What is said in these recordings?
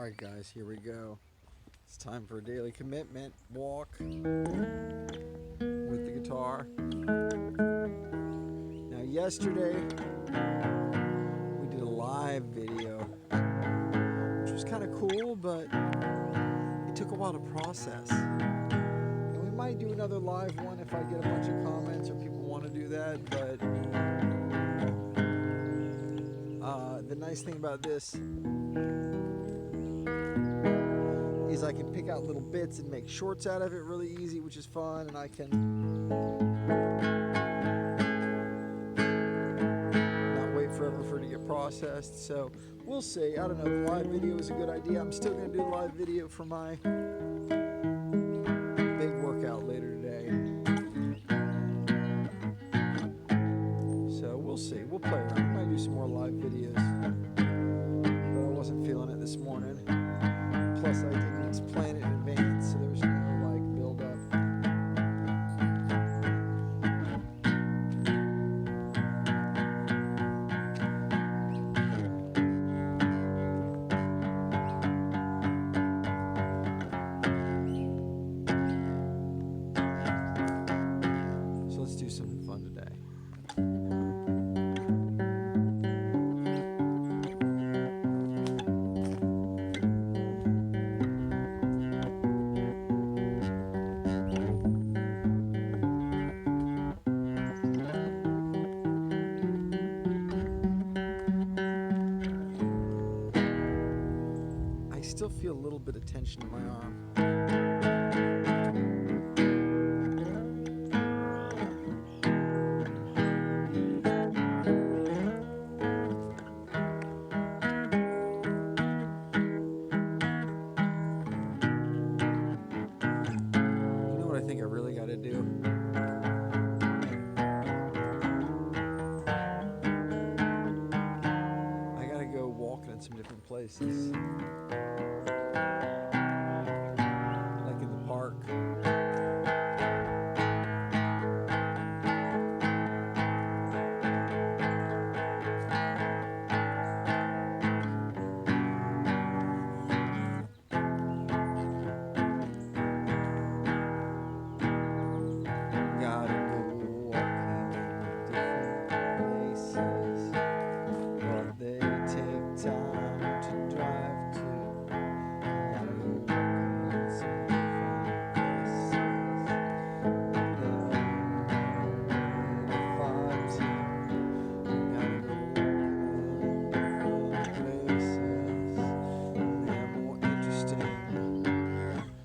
Alright guys, here we go. It's time for a daily commitment walk with the guitar. Now yesterday we did a live video, which was kind of cool, but it took a while to process. And we might do another live one if I get a bunch of comments or people want to do that, but the nice thing about this is I can pick out little bits and make shorts out of it really easy, which is fun, and I can not wait forever for it to get processed. So we'll see. I don't know, the live video is a good idea. I'm still going to do the live video for my big workout later today. So we'll see. We'll play around. We might do some more live videos, but I wasn't feeling it this morning. Plus I didn't plan it in advance, so there was no like build up. So let's do something fun today. I still feel a little bit of tension in my arm. You know what I think I really got to do? I got to go walking in some different places. Like in the park. Gotta go walking in different places, but they take time to drive to. Gotta go walking in some different places, but they don't know where to find you. Gotta go walking in different places, they're more interesting.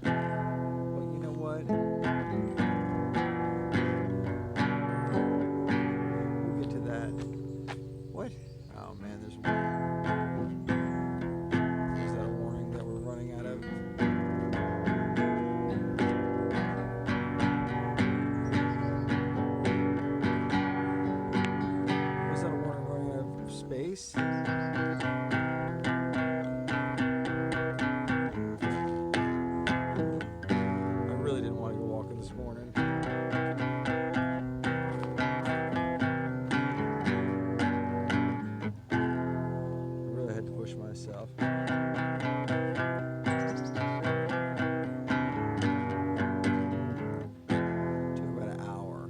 But you know what? We'll get to that. What? Oh man, there's one. Is that a warning that we're running out of? Was that a warning running out of space? I really didn't want to go walking this morning. I really had to push myself. Took about an hour.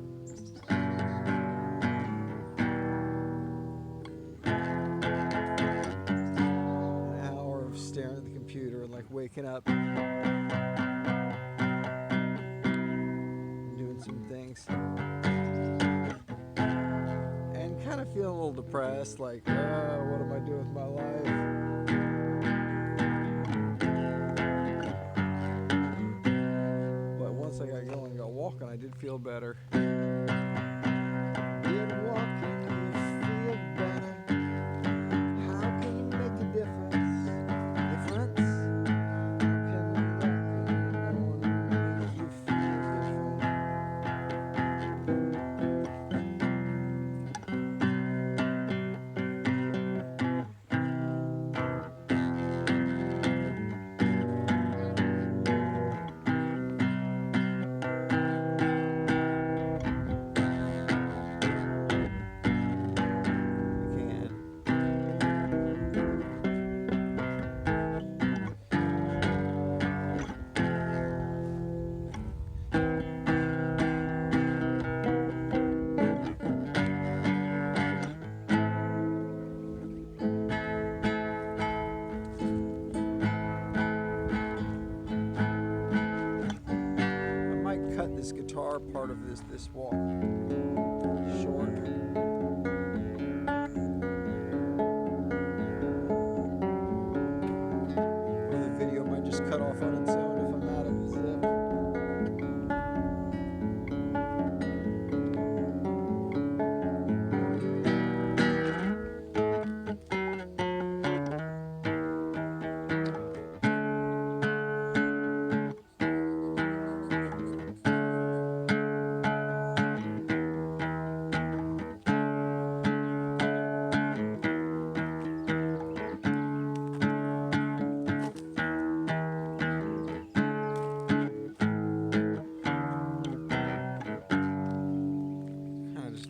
An hour of staring at the computer and like waking up, doing some things, and kind of feeling a little depressed, like, what am I doing with my life? But once I got going and got walking, I did feel better. Did walking, you feel better? How can you make a difference? Difference? How can walking make you feel different? guitar part of this walk short. Or the video might just cut off on its own if I'm out of zip.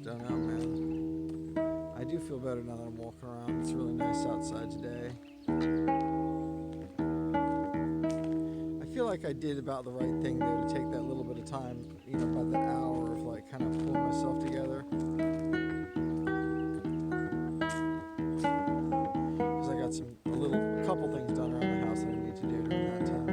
Don't know, man. I do feel better now that I'm walking around. It's really nice outside today. I feel like I did about the right thing though to take that little bit of time, about that hour of like kind of pulling myself together. Because I got a couple things done around the house that I need to do during that time.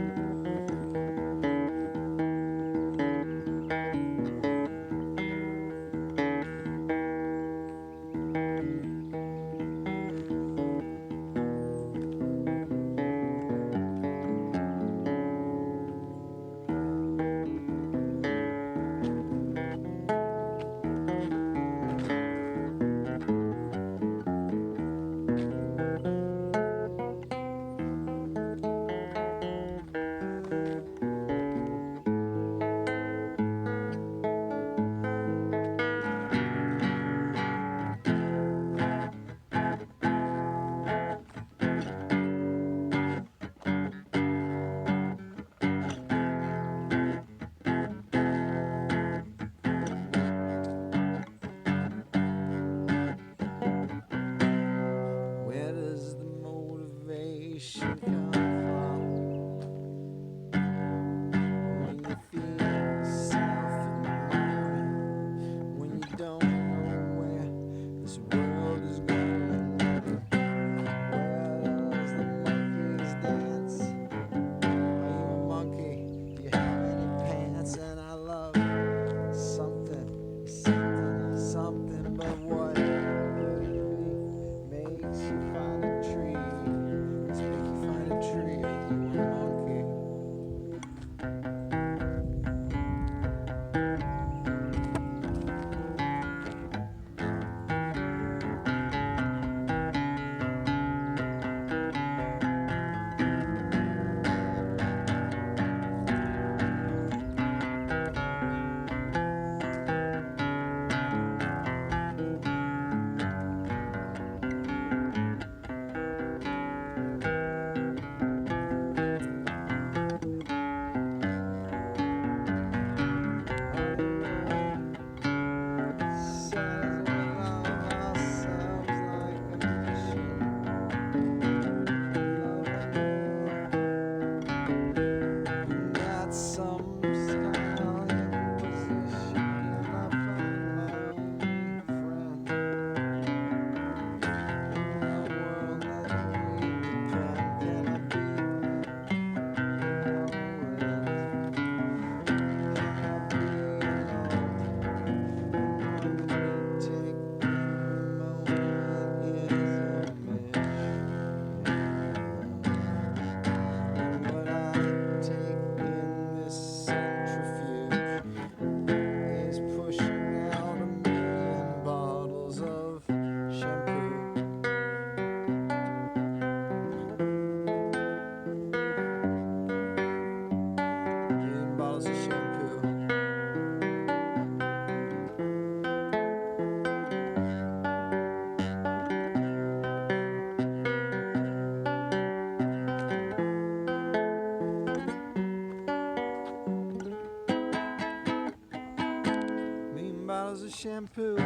Shampoo.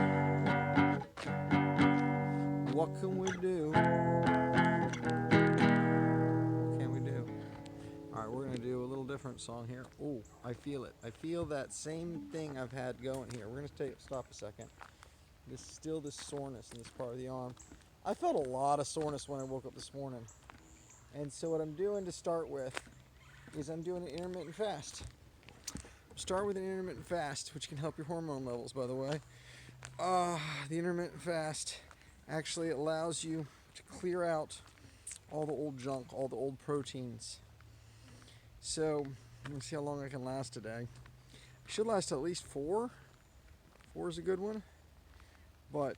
What can we do? What can we do? Alright, we're going to do a little different song here. Oh, I feel it. I feel that same thing I've had going here. We're going to stop a second. There's still this soreness in this part of the arm. I felt a lot of soreness when I woke up this morning. And so what I'm doing to start with is I'm doing an intermittent fast. I'm start with an intermittent fast, which can help your hormone levels, by the way. The intermittent fast actually allows you to clear out all the old junk, all the old proteins. So, let me see how long I can last today. I should last at least 4. 4 is a good one. But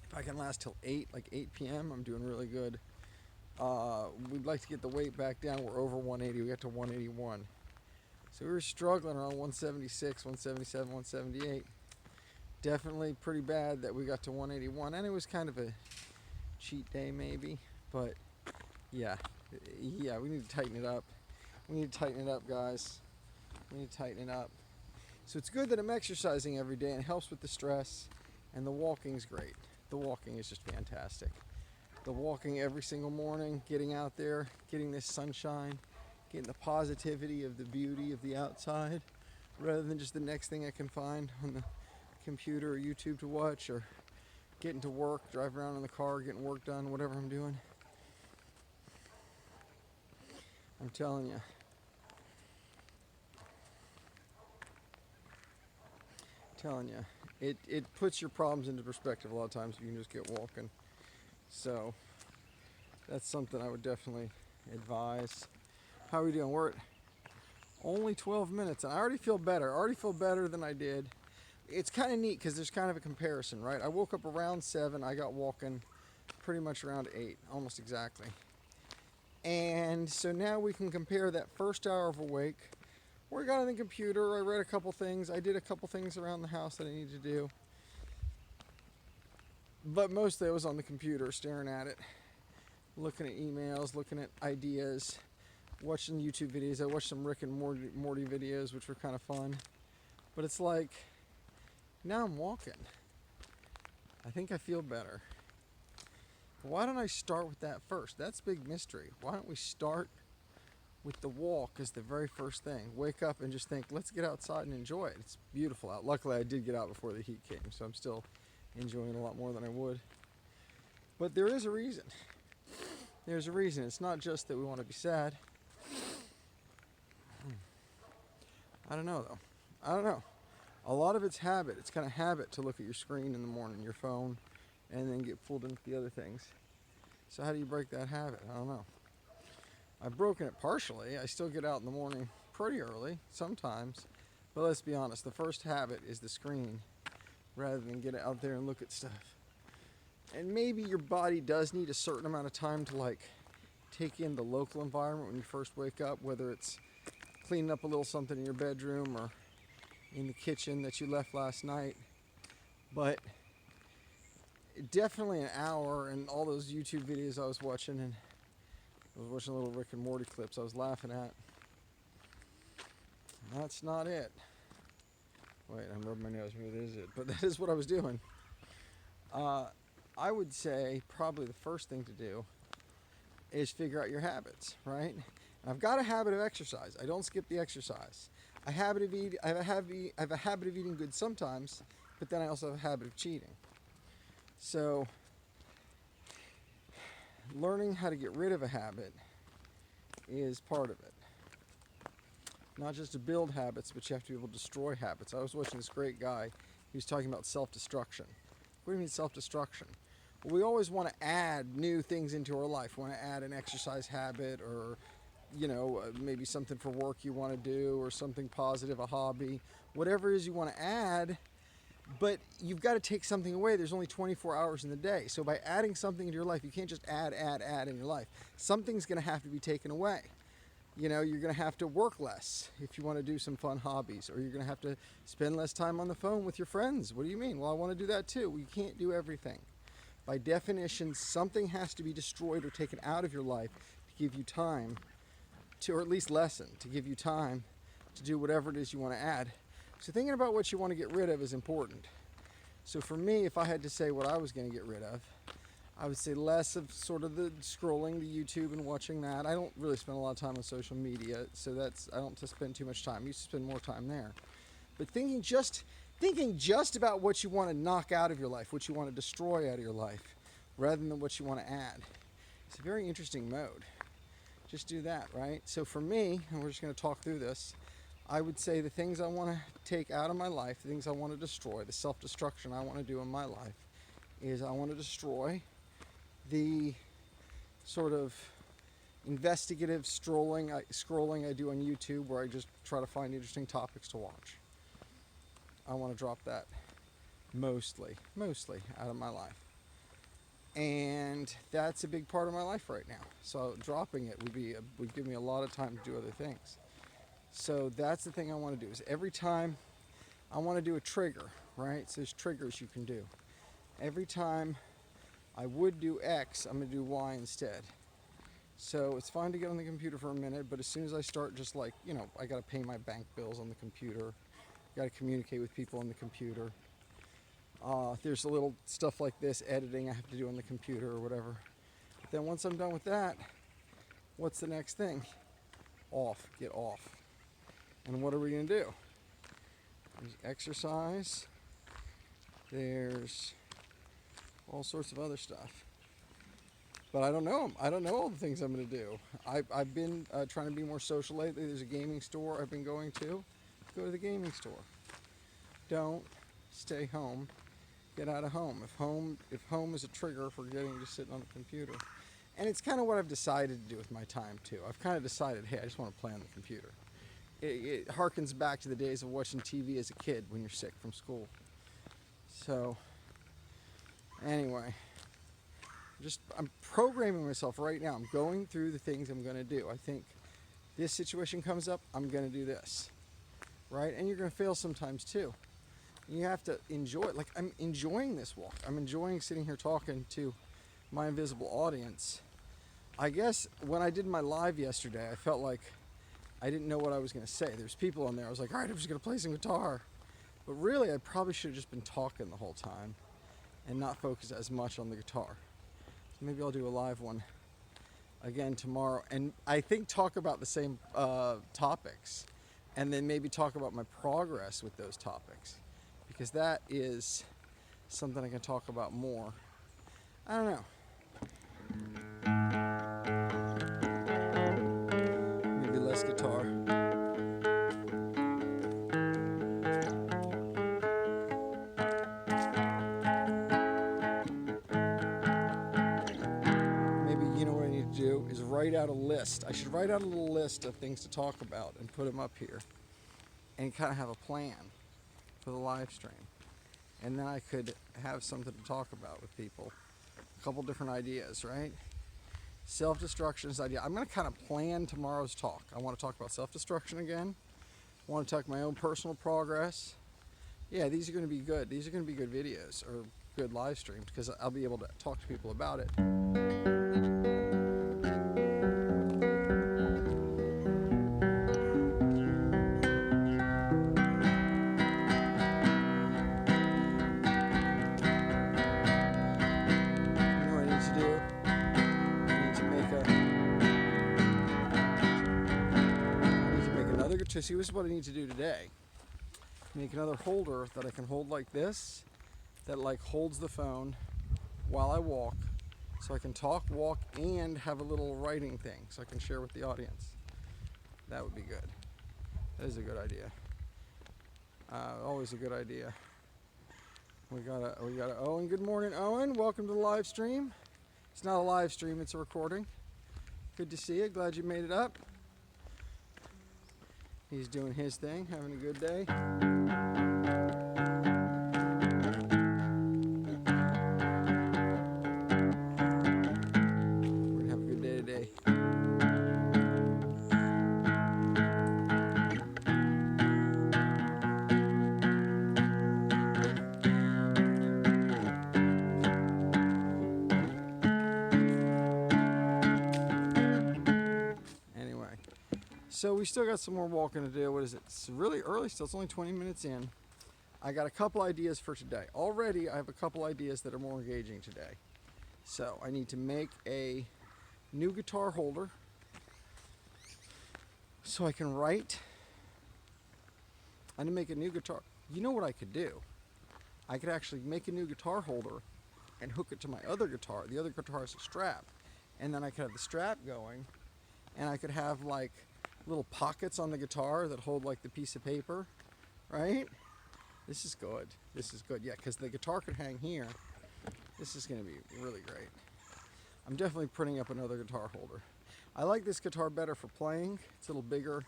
if I can last till 8, like 8 p.m., I'm doing really good. We'd like to get the weight back down. We're over 180. We got to 181. So we were struggling around 176, 177, 178. Definitely pretty bad that we got to 181. And it was kind of a cheat day maybe. But yeah, we need to tighten it up. We need to tighten it up, guys. We need to tighten it up. So it's good that I'm exercising every day and it helps with the stress. And the walking's great. The walking is just fantastic. The walking every single morning, getting out there, getting this sunshine, getting the positivity of the beauty of the outside, rather than just the next thing I can find on the computer or YouTube to watch, or getting to work, driving around in the car, getting work done, whatever I'm doing. I'm telling you. It puts your problems into perspective a lot of times if you can just get walking. So that's something I would definitely advise. How are we doing? We're at only 12 minutes and I already feel better. I already feel better than I did. It's kind of neat because there's kind of a comparison, right? I woke up around 7. I got walking pretty much around 8, almost exactly. And so now we can compare that first hour of awake. Where I got on the computer, I read a couple things. I did a couple things around the house that I needed to do. But mostly I was on the computer staring at it, looking at emails, looking at ideas, watching YouTube videos. I watched some Rick and Morty videos, which were kind of fun. But it's like, now I'm walking. I think I feel better. Why don't I start with that first? That's big mystery. Why don't we start with the walk as the very first thing? Wake up and just think, let's get outside and enjoy it. It's beautiful out. Luckily I did get out before the heat came, so I'm still enjoying it a lot more than I would. But there is a reason. There's a reason. It's not just that we want to be sad. I don't know though. I don't know. A lot of it's habit. It's kind of habit to look at your screen in the morning, your phone, and then get pulled into the other things. So how do you break that habit? I don't know. I've broken it partially. I still get out in the morning pretty early sometimes. But let's be honest, the first habit is the screen rather than get out there and look at stuff. And maybe your body does need a certain amount of time to like take in the local environment when you first wake up, whether it's cleaning up a little something in your bedroom or in the kitchen that you left last night. But definitely an hour, and all those YouTube videos I was watching, and I was watching little Rick and Morty clips I was laughing at. That's not it. Wait, I'm rubbing my nose. Maybe that is it. But that is what I was doing. I would say probably the first thing to do is figure out your habits, right? And I've got a habit of exercise. I don't skip the exercise. I have a habit of eating good sometimes, but then I also have a habit of cheating. So learning how to get rid of a habit is part of it. Not just to build habits, but you have to be able to destroy habits. I was watching this great guy. He was talking about self-destruction. What do you mean self-destruction? Well, we always want to add new things into our life. We want to add an exercise habit, or maybe something for work you want to do, or something positive, a hobby, whatever it is you want to add. But you've got to take something away. There's only 24 hours in the day. So by adding something into your life, you can't just add in your life. Something's going to have to be taken away. You're going to have to work less if you want to do some fun hobbies, or you're going to have to spend less time on the phone with your friends. What do you mean? Well, I want to do that too. Well, you can't do everything. By definition, something has to be destroyed or taken out of your life to give you time to, or at least lessen, to give you time to do whatever it is you want to add. So thinking about what you want to get rid of is important. So for me, if I had to say what I was going to get rid of, I would say less of sort of the scrolling the YouTube and watching that. I don't really spend a lot of time on social media, so I don't spend too much time. I used to spend more time there. But thinking just about what you want to knock out of your life, what you want to destroy out of your life, rather than what you want to add. It's a very interesting mode. Just do that, right? So for me, and we're just going to talk through this, I would say the things I want to take out of my life, the things I want to destroy, the self-destruction I want to do in my life, is I want to destroy the sort of investigative scrolling I do on YouTube, where I just try to find interesting topics to watch. I want to drop that mostly out of my life. And that's a big part of my life right now. So dropping it would give me a lot of time to do other things. So that's the thing I want to do, is every time I want to do a trigger, right? So there's triggers you can do. Every time I would do X, I'm going to do Y instead. So it's fine to get on the computer for a minute, but as soon as I start just like, I got to pay my bank bills on the computer, got to communicate with people on the computer. There's a little stuff like this, editing I have to do on the computer or whatever. But then once I'm done with that, what's the next thing? Off, get off. And what are we going to do? There's exercise. There's all sorts of other stuff. But I don't know them. I don't know all the things I'm going to do. I've been trying to be more social lately. There's a gaming store I've been going to. Go to the gaming store. Don't stay home. Get out of home. If home is a trigger for just sitting on the computer. And it's kind of what I've decided to do with my time too. I've kind of decided, hey, I just want to play on the computer. It harkens back to the days of watching TV as a kid when you're sick from school. So, anyway, I'm programming myself right now. I'm going through the things I'm going to do. I think this situation comes up, I'm going to do this, right? And you're going to fail sometimes too. You have to enjoy it. Like, I'm enjoying this walk. I'm enjoying sitting here talking to my invisible audience. I guess when I did my live yesterday, I felt like I didn't know what I was going to say. There's people on there. I was like, all right, I'm just going to play some guitar. But really, I probably should have just been talking the whole time and not focus as much on the guitar. So maybe I'll do a live one again tomorrow. And I think talk about the same topics, and then maybe talk about my progress with those topics, because that is something I can talk about more. I don't know. Maybe less guitar. Maybe, what I need to do is write out a list. I should write out a little list of things to talk about and put them up here, and kind of have a plan for the live stream. And then I could have something to talk about with people. A couple different ideas, right? Self-destruction is an idea. I'm going to kind of plan tomorrow's talk. I want to talk about self-destruction again. I want to talk my own personal progress. Yeah, these are going to be good. These are going to be good videos or good live streams, because I'll be able to talk to people about it. So see, this is what I need to do today. Make another holder that I can hold like this, that like holds the phone while I walk, so I can talk, walk, and have a little writing thing so I can share with the audience. That would be good. That is a good idea. Always a good idea. We got a Owen. Good morning, Owen. Welcome to the live stream. It's not a live stream, it's a recording. Good to see you. Glad you made it up. He's doing his thing, having a good day. We're gonna have a good day today. So we still got some more walking to do. What is it? It's really early still. It's only 20 minutes in. I got a couple ideas for today. Already I have a couple ideas that are more engaging today. So I need to make a new guitar holder so I can write. I need to make a new guitar. You know what I could do? I could actually make a new guitar holder and hook it to my other guitar. The other guitar has a strap. And then I could have the strap going, and I could have like little pockets on the guitar that hold like the piece of paper, right? This is good. This is good. Yeah, because the guitar could hang here. This is going to be really great. I'm definitely printing up another guitar holder. I like this guitar better for playing. It's a little bigger.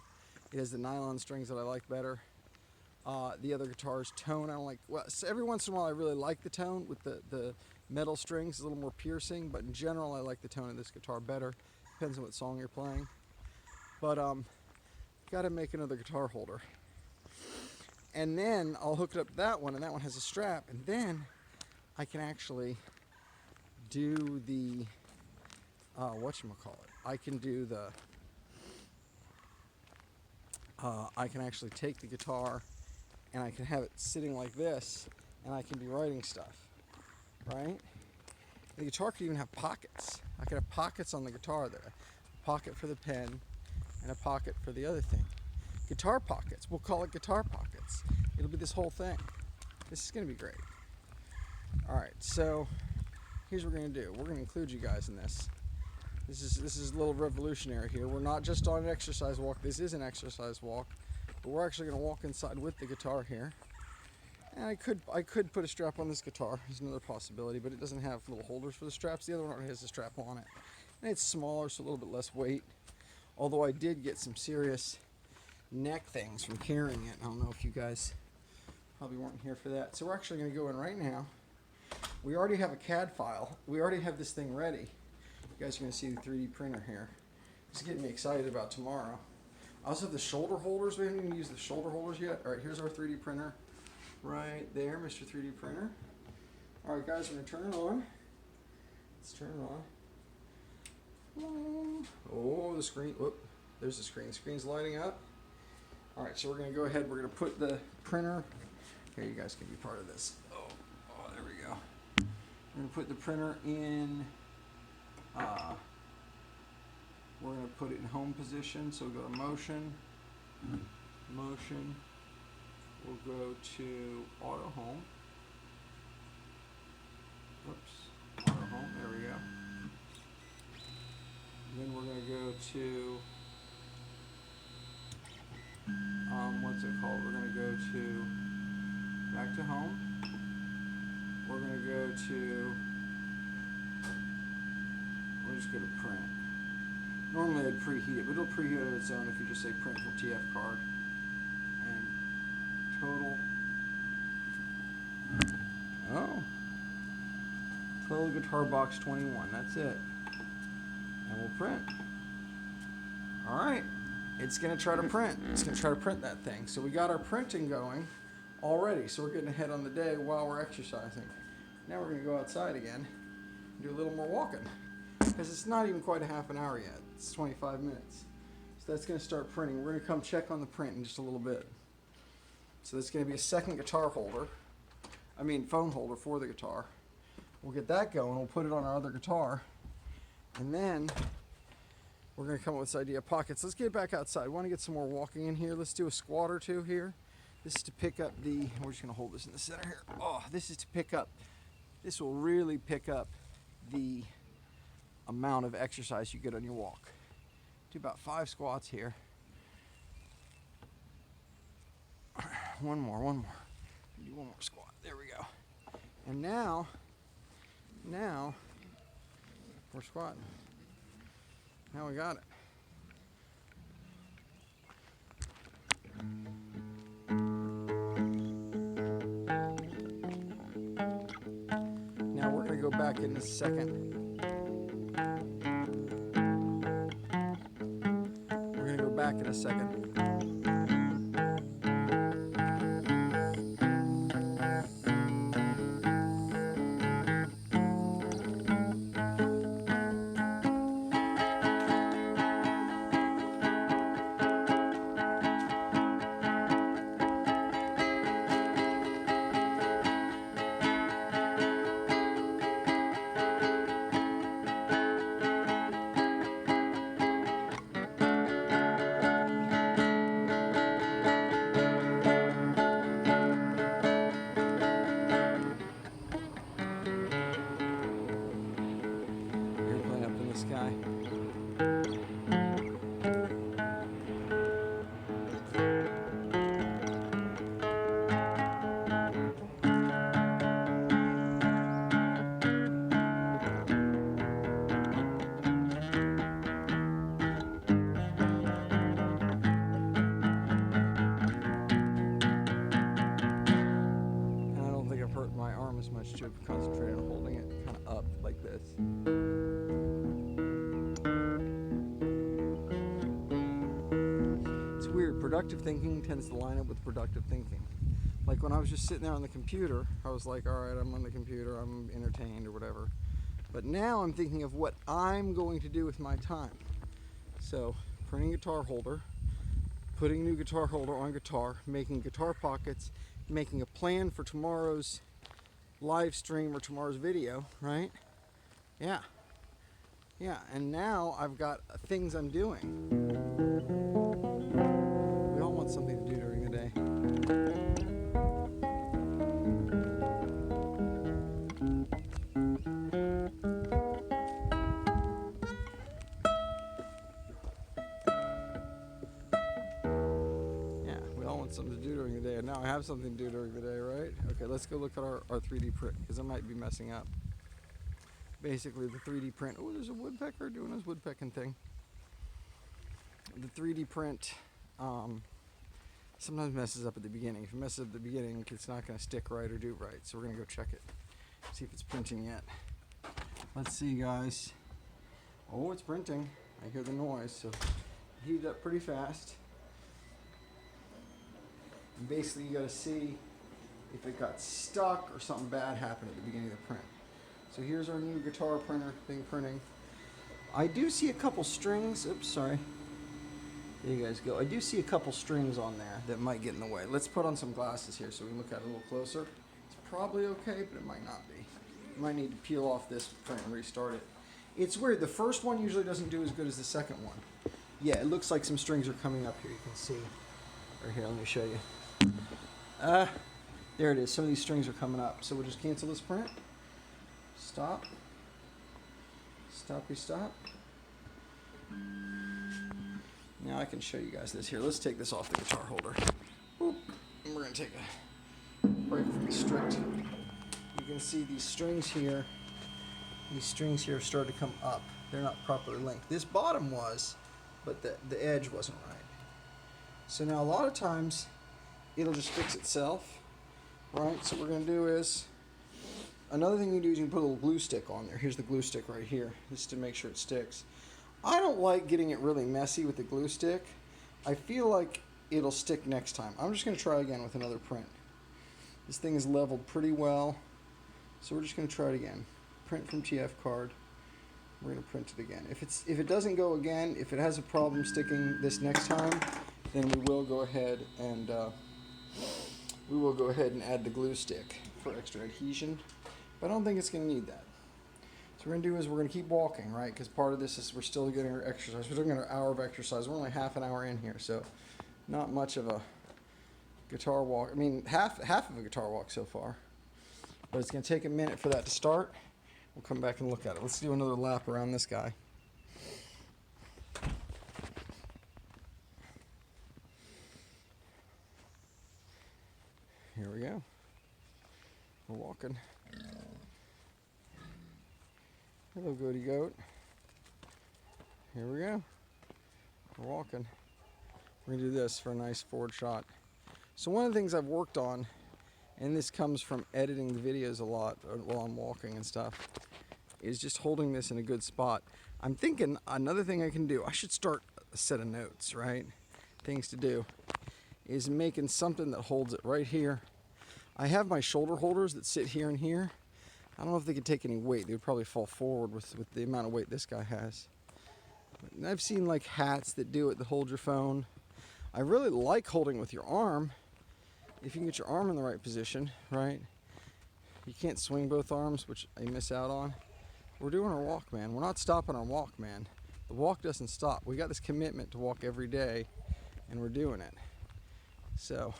It has the nylon strings that I like better. The other guitar's tone I don't like. Well, so every once in a while I really like the tone with the metal strings. It's a little more piercing, but in general I like the tone of this guitar better. Depends on what song you're playing. But got to make another guitar holder. And then I'll hook it up to that one, and that one has a strap, and then I can actually do the whatchamacallit. I can do the I can actually take the guitar and I can have it sitting like this, and I can be writing stuff, right? The guitar could even have pockets. I could have pockets on the guitar there. A pocket for the pen and a pocket for the other thing. Guitar pockets. We'll call it guitar pockets. It'll be this whole thing. This is going to be great. All right, so here's what we're going to do. We're going to include you guys in this. This is a little revolutionary here. We're not just on an exercise walk. This is an exercise walk, but we're actually going to walk inside with the guitar here. And I could put a strap on this guitar. There's another possibility, but it doesn't have little holders for the straps. The other one already has a strap on it, and it's smaller, so a little bit less weight. Although I did get some serious neck things from carrying it. I don't know if you guys probably weren't here for that. So we're actually going to go in right now. We already have a CAD file. We already have this thing ready. You guys are going to see the 3D printer here. This is getting me excited about tomorrow. I also have the shoulder holders. We haven't even used the shoulder holders yet. All right, here's our 3D printer right there, Mr. 3D printer. All right, guys, we're going to turn it on. Let's turn it on. Oh, the screen. Whoop, there's the screen. The screen's lighting up. All right, so we're going to go ahead. We're going to put the printer. Here, you guys can be part of this. Oh, there we go. We're going to put the printer in. We're going to put it in home position. So we'll go to motion. Motion. We'll go to auto home. Oops. Auto home. There we go. Then we're going to go to what's it called? We're going to go to back to home. We're going to go to, we'll just go to print. Normally I'd preheat it, but it'll preheat it on its own if you just say print from TF card. And total. Oh. Total Guitar Box 21, that's it. And we'll print. All right. It's going to try to print. It's going to try to print that thing. So we got our printing going already. So we're getting ahead on the day while we're exercising. Now we're going to go outside again and do a little more walking. Because it's not even quite a half an hour yet. It's 25 minutes. So that's going to start printing. We're going to come check on the print in just a little bit. So there's going to be a second guitar holder. Phone holder for the guitar. We'll get that going. We'll put it on our other guitar. And then we're going to come up with this idea of pockets. Let's get back outside. We want to get some more walking in here. Let's do a squat or two here. This is to pick up the, we're just going to hold this in the center here. Oh, this is to pick up, this will really pick up the amount of exercise you get on your walk. Do about 5 squats here. One more. Do one more squat. There we go. And now we're squatting. Now we got it. Now we're going to go back in a second. We're going to go back in a second. productive thinking tends to line up with productive thinking. Like when I was just sitting there on the computer, I was like, all right, I'm on the computer, I'm entertained or whatever. But now I'm thinking of what I'm going to do with my time. So, printing a guitar holder, putting a new guitar holder on guitar, making guitar pockets, making a plan for tomorrow's live stream or tomorrow's video, right? Yeah. Yeah, and now I've got things I'm doing. We all want something to do during the day. Yeah, we all want something to do during the day, and now I have something to do during the day, right? Okay, let's go look at our 3D print, because I might be messing up. Basically, the 3D print. Oh, there's a woodpecker doing his woodpecking thing. The 3D print sometimes messes up at the beginning. If it messes up at the beginning, it's not going to stick right or do right. So we're going to go check it, see if it's printing yet. Let's see, guys. Oh, it's printing. I hear the noise, so it heated up pretty fast. And basically, you got to see if it got stuck or something bad happened at the beginning of the print. So here's our new guitar printer thing printing. I do see a couple strings. Oops, sorry. There you guys go. I do see a couple strings on there that might get in the way. Let's put on some glasses here so we can look at it a little closer. It's probably okay, but it might not be. You might need to peel off this print and restart it. It's weird. The first one usually doesn't do as good as the second one. Yeah, it looks like some strings are coming up here. You can see. Right here, let me show you. There it is. Some of these strings are coming up. So we'll just cancel this print. Stop. Stoppy stop. Now I can show you guys this here. Let's take this off the guitar holder. Boop. And we're going to take a break from the strict. You can see these strings here. These strings here have started to come up. They're not properly linked. This bottom was, but the edge wasn't right. So now a lot of times it'll just fix itself, right? So what we're going to do is, another thing you can do is you can put a little glue stick on there. Here's the glue stick right here, just to make sure it sticks. I don't like getting it really messy with the glue stick. I feel like it'll stick next time. I'm just going to try again with another print. This thing is leveled pretty well, so we're just going to try it again. Print from TF card. We're going to print it again. If it doesn't go again, if it has a problem sticking this next time, then we will go ahead and add the glue stick for extra adhesion. But I don't think it's going to need that. So what we're going to do is we're going to keep walking, right? Because part of this is we're still getting our exercise. We're doing an hour of exercise. We're only half an hour in here, so not much of a guitar walk. I mean, half of a guitar walk so far. But it's going to take a minute for that to start. We'll come back and look at it. Let's do another lap around this guy. Here we go. We're walking. Hello, goaty goat. Here we go. We're walking. We're going to do this for a nice forward shot. So one of the things I've worked on, and this comes from editing the videos a lot while I'm walking and stuff, is just holding this in a good spot. I'm thinking another thing I can do, I should start a set of notes, right? Things to do, is making something that holds it right here. I have my shoulder holders that sit here and here. I don't know if they could take any weight. They would probably fall forward with the amount of weight this guy has. But I've seen like hats that do it, that hold your phone. I really like holding with your arm. If you can get your arm in the right position, right? You can't swing both arms, which I miss out on. We're doing our walk, man. We're not stopping our walk, man. The walk doesn't stop. We got this commitment to walk every day, and we're doing it. So,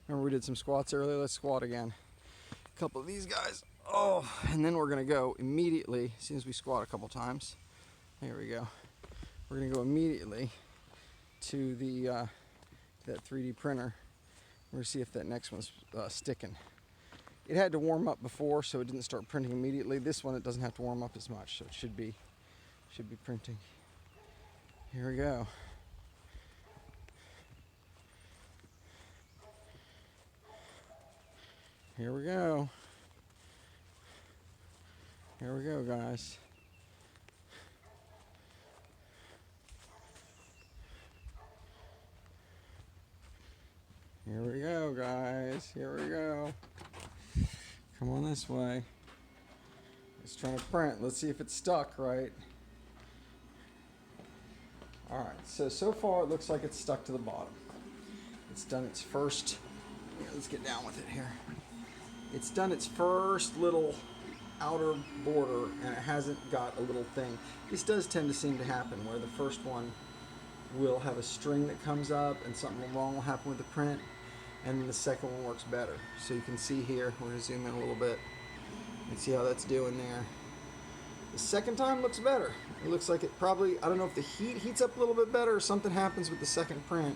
remember we did some squats earlier? Let's squat again. A couple of these guys. Oh, and then we're going to go immediately, as soon as we squat a couple times. There we go. We're going to go immediately to the that 3D printer. We're going to see if that next one's sticking. It had to warm up before, so it didn't start printing immediately. This one, it doesn't have to warm up as much, so it should be printing. Here we go. Here we go. Here we go, guys. this way. It's trying to print. Let's see if it's stuck, right? Alright, so far it looks like it's stuck to the bottom. It's done its first, let's get down with it here. It's done its first little outer border, and it hasn't got a little thing. This does tend to seem to happen, where the first one will have a string that comes up and something wrong will happen with the print, and then the second one works better. So you can see here, we're going to zoom in a little bit and see how that's doing there. The second time looks better. It looks like it probably, I don't know if the heat heats up a little bit better or something happens with the second print.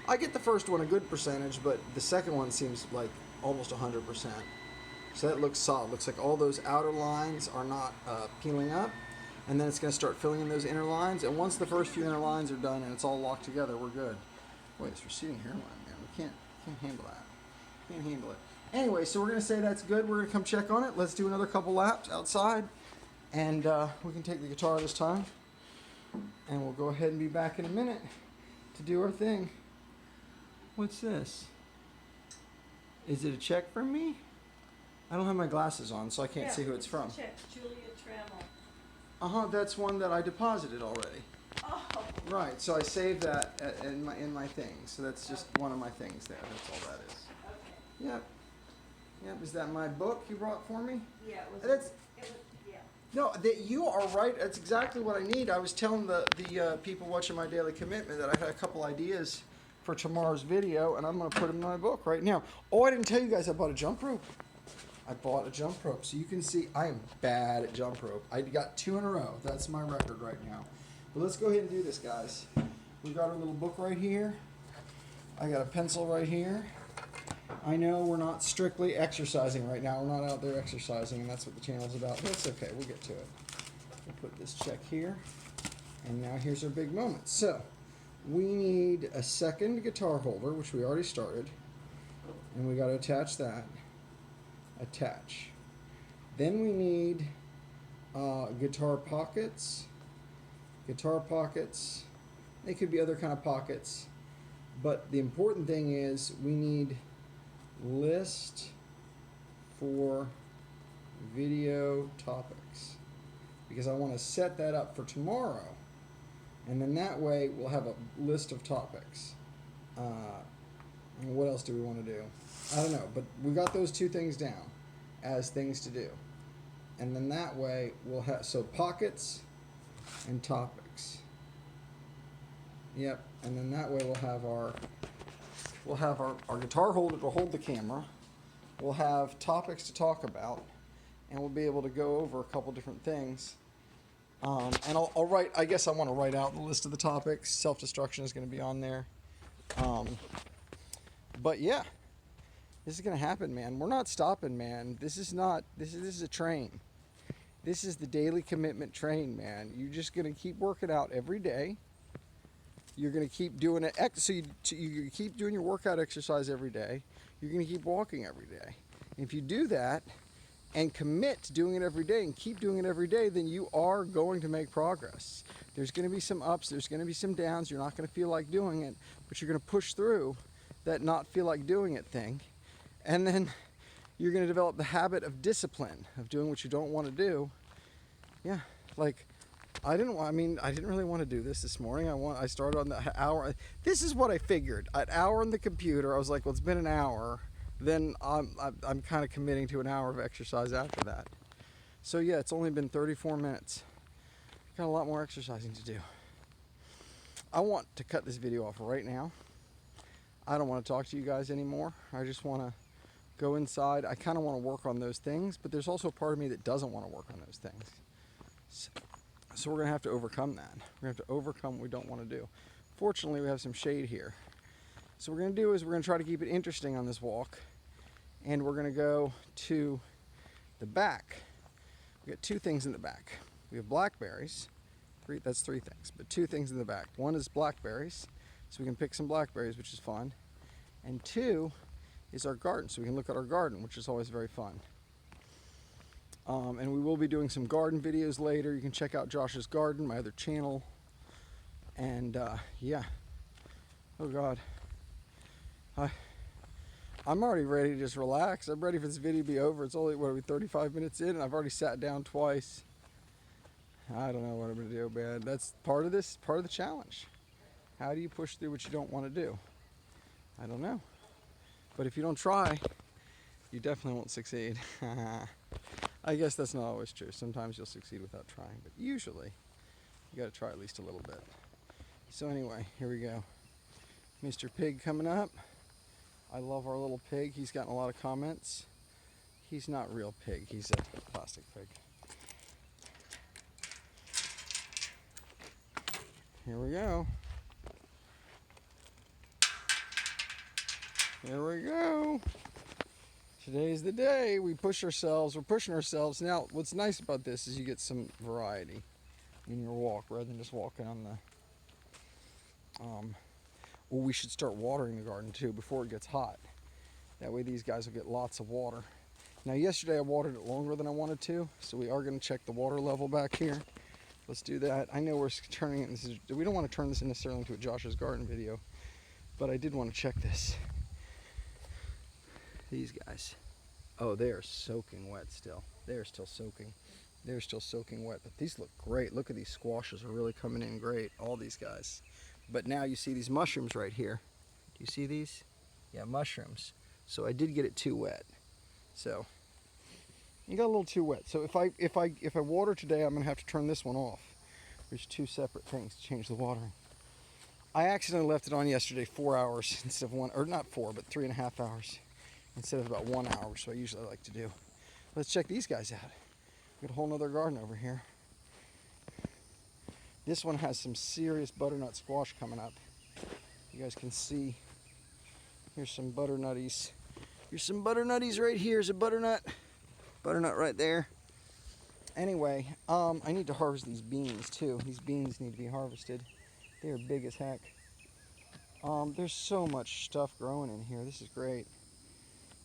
I get the first one a good percentage, but the second one seems like almost 100%. So that looks solid. Looks like all those outer lines are not peeling up, and then it's going to start filling in those inner lines. And once the first few inner lines are done and it's all locked together, we're good. Wait, it's receding hairline, man. We can't handle that. Can't handle it. Anyway, so we're going to say that's good. We're going to come check on it. Let's do another couple laps outside, and we can take the guitar this time, and we'll go ahead and be back in a minute to do our thing. What's this? Is it a check from me? I don't have my glasses on, so I can't see who it's from. Check, Julia Trammell. Uh-huh, that's one that I deposited already. Oh. Right, so I saved that in my thing. So that's just one of my things there. That's all that is. Okay. Yep. Yep, is that my book you brought for me? Yeah, it was. That's, Yeah. no, you are right. That's exactly what I need. I was telling the people watching my daily commitment that I had a couple ideas for tomorrow's video, and I'm going to put them in my book right now. Oh, I didn't tell you guys I bought a jump rope. I bought a jump rope. So you can see I am bad at jump rope. I got 2 in a row. That's my record right now. But let's go ahead and do this, guys. We got our little book right here. I got a pencil right here. I know we're not strictly exercising right now. We're not out there exercising, and that's what the channel's about. But it's okay. We'll get to it. We'll put this check here. And now here's our big moment. So we need a second guitar holder, which we already started. And we got to attach that. Attach. Then we need guitar pockets. Guitar pockets. They could be other kind of pockets. But the important thing is we need list for video topics, because I want to set that up for tomorrow, and then that way we'll have a list of topics. And what else do we want to do? I don't know, but we got those 2 things down as things to do, and then that way we'll have pockets and topics. Yep, and then that way we'll have our guitar holder to hold the camera. We'll have topics to talk about, and we'll be able to go over a couple different things. And I'll write. I guess I want to write out the list of the topics. Self-destruction is going to be on there. But yeah, this is going to happen, man. We're not stopping, man. This is a train. This is the daily commitment train, man. You're just going to keep working out every day. You're going to keep doing it. So you keep doing your workout exercise every day. You're going to keep walking every day. And if you do that and commit to doing it every day and keep doing it every day, then you are going to make progress. There's going to be some ups. There's going to be some downs. You're not going to feel like doing it, but you're going to push through that not feel like doing it thing. And then you're going to develop the habit of discipline, of doing what you don't want to do. Yeah, like I didn't really want to do this morning. I started on the hour. This is what I figured. An hour on the computer. I was like, well, it's been an hour. Then I'm kind of committing to an hour of exercise after that. So yeah, it's only been 34 minutes. Got a lot more exercising to do. I want to cut this video off right now. I don't want to talk to you guys anymore. I just want to go inside. I kind of want to work on those things, but there's also a part of me that doesn't want to work on those things. So we're going to have to overcome that. We're going to have to overcome what we don't want to do. Fortunately, we have some shade here. So what we're going to do is we're going to try to keep it interesting on this walk. And we're going to go to the back. We got 2 things in the back. We have blackberries. That's 3 things, but 2 things in the back. One is blackberries, so we can pick some blackberries, which is fun. And 2 is our garden, so we can look at our garden, which is always very fun. And we will be doing some garden videos later. You can check out Josh's Garden, my other channel. And yeah. Oh God. I'm already ready to just relax. I'm ready for this video to be over. It's only, what are we, 35 minutes in, and I've already sat down twice. I don't know what I'm gonna do, man. That's part of this, part of the challenge. How do you push through what you don't want to do? I don't know. But if you don't try, you definitely won't succeed. I guess that's not always true. Sometimes you'll succeed without trying, but usually you gotta try at least a little bit. So anyway, here we go. Mr. Pig coming up. I love our little pig. He's gotten a lot of comments. He's not real pig. He's a plastic pig. Here we go. Here we go. Today's the day. We push ourselves. We're pushing ourselves. Now, what's nice about this is you get some variety in your walk rather than just walking on the... Well, we should start watering the garden too before it gets hot. That way these guys will get lots of water. Now yesterday I watered it longer than I wanted to, so we are going to check the water level back here. Let's do that. I know we're turning it, we don't want to turn this necessarily into a Josh's Garden video, but I did want to check this. These guys. Oh, they are soaking wet still. They are still soaking. They're still soaking wet, but these look great. Look at these squashes are really coming in great. All these guys. But now you see these mushrooms right here. Do you see these? Yeah, mushrooms. So I did get it too wet. So you got a little too wet. So if I water today, I'm gonna have to turn this one off. There's two separate things to change the watering. I accidentally left it on yesterday 4 hours instead of one, or not 4, but 3.5 hours instead of about 1 hour, which I usually like to do. Let's check these guys out. Got a whole nother garden over here. This one has some serious butternut squash coming up. You guys can see. Here's some butternutties. Here's some butternutties right here. Here's a butternut. Butternut right there. Anyway, I need to harvest these beans too. These beans need to be harvested. They are big as heck. There's so much stuff growing in here. This is great.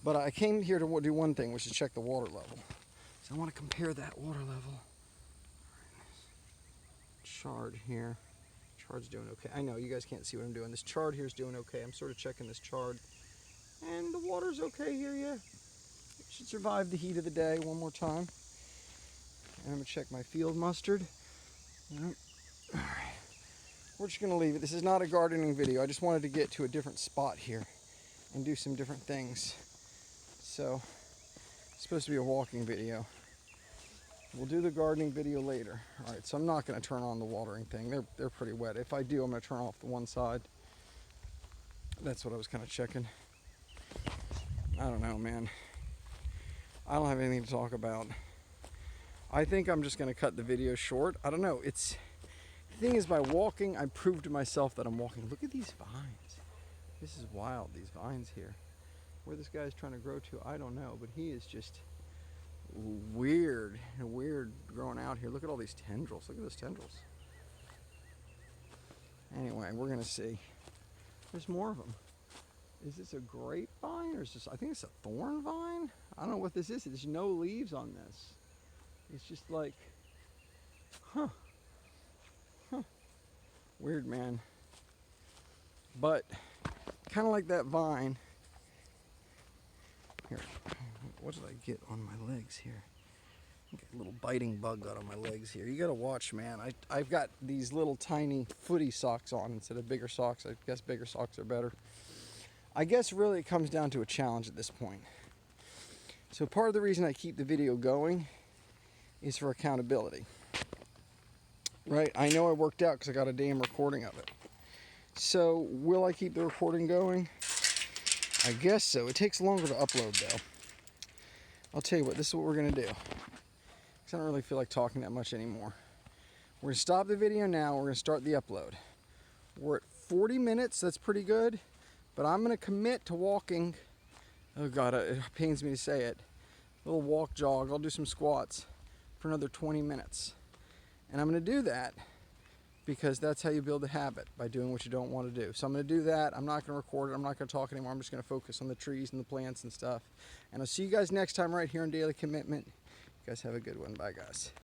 But I came here to do one thing, which is check the water level. So I want to compare that water level. Chard here. Chard's doing okay. I know you guys can't see what I'm doing. This chard here is doing okay. I'm sort of checking this chard. And the water's okay here, yeah. It should survive the heat of the day one more time. And I'm going to check my field mustard. Alright. We're just going to leave it. This is not a gardening video. I just wanted to get to a different spot here and do some different things. So, it's supposed to be a walking video. We'll do the gardening video later. All right, so I'm not going to turn on the watering thing. They're pretty wet. If I do, I'm going to turn off the one side. That's what I was kind of checking. I don't know, man. I don't have anything to talk about. I think I'm just going to cut the video short. I don't know. The thing is, by walking, I proved to myself that I'm walking. Look at these vines. This is wild, these vines here. Where this guy's trying to grow to, I don't know, but he is just weird growing out here. Look at all these tendrils. Look at those tendrils. Anyway, we're gonna see. There's more of them. Is this a grapevine or is this, I think it's a thorn vine? I don't know what this is. There's no leaves on this. It's just like, huh. Weird, man. But kind of like that vine. Here, what did I get on my legs here? A little biting bug got on my legs here. You gotta watch, man. I've got these little tiny footy socks on instead of bigger socks. I guess bigger socks are better. I guess really it comes down to a challenge at this point. So part of the reason I keep the video going is for accountability. Right? I know I worked out because I got a damn recording of it. So will I keep the recording going? I guess so. It takes longer to upload though. I'll tell you what, this is what we're gonna do. I don't really feel like talking that much anymore. We're gonna stop the video now. We're gonna start the upload. We're at 40 minutes. That's pretty good. But I'm gonna commit to walking. Oh God, it pains me to say it. A little walk jog. I'll do some squats for another 20 minutes. And I'm gonna do that because that's how you build a habit, by doing what you don't want to do. So I'm gonna do that. I'm not gonna record it. I'm not gonna talk anymore. I'm just gonna focus on the trees and the plants and stuff. And I'll see you guys next time right here on Daily Commitment. You guys have a good one. Bye, guys.